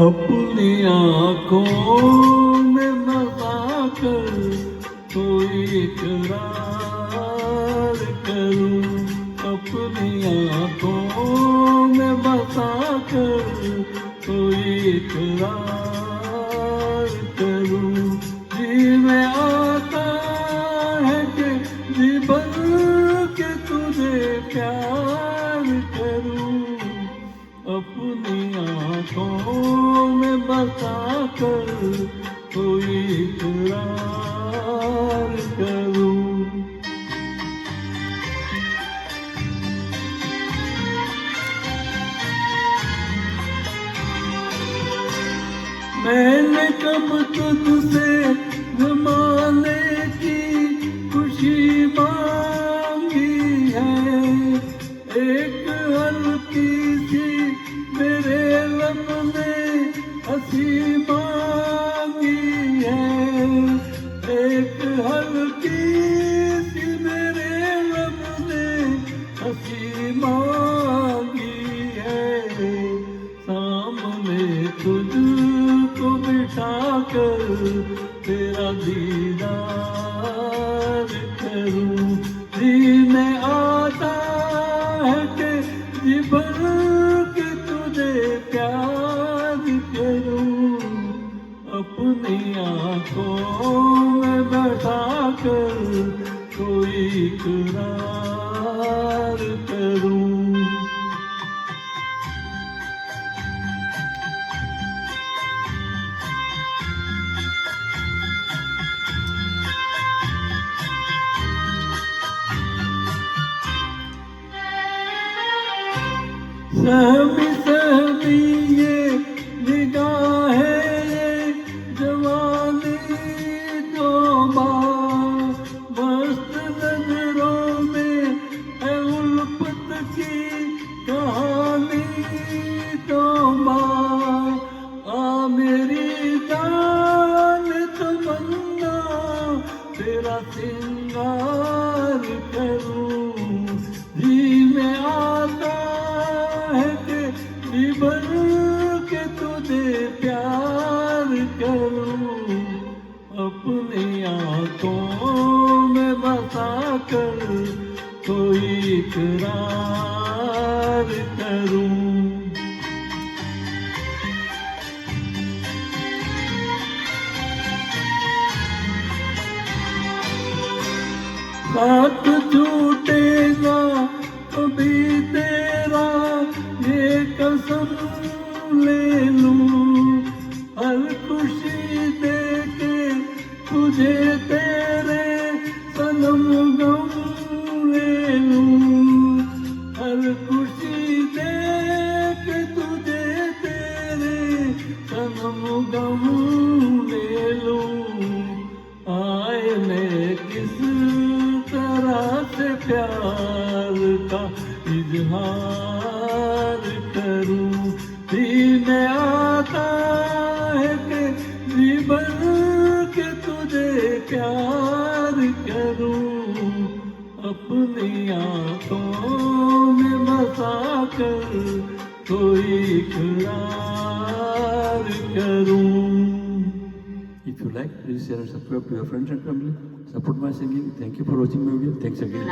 अपनी आंखों में बसा कर कोई इकरार करूं, अपनी आंखों में बसा कर कोई इकरार करूं। जी में आता है कि जी भर के तुझे प्यार करूं, अपनी आंखों में बसा कर कोई इकरार करूं। मैंने कब तुझसे ज़माने की खुशी मांगी है, एक हल्की सी मेरे लब ने हंसी मांगी है, एक हल्की सी मेरे लब ने हंसी मांगी है। सामने तुझको बिठा कर तेरा दीदार करूं, जी में आता है कि जी भर के तुझे प्यार करूं, अपनी आंखों में बैठा कर कोई इकरार करूं। सहमी सहमी ये निगाहें, ये जवानी तौबा, मस्त नजरों में है उल्फत की कहानी तौबा। आ मेरी जान तमन्ना तेरा सिंगार करूं, जी में आता है कि जी भर के तुझे प्यार करूं, अपनी आंखों में बसा कर कोई इकरार करूं। साथ छूटेगा कभी तेरा ये कसम ले लूं, हर खुशी दे के तुझे तेरे सनम गम ले लूं, हर खुशी दे के तुझे तेरे सनम गम ले लूं। आए मैं किस तरह से प्यार का इजहार करूं, जी में आता है कि जी भर के तुझे प्यार करूं, अपनी आंखों में बसा कर कोई इकरार करूं। If you like, please share and subscribe to your friends and family. Support my singing. Thank you for watching my video. Thanks again.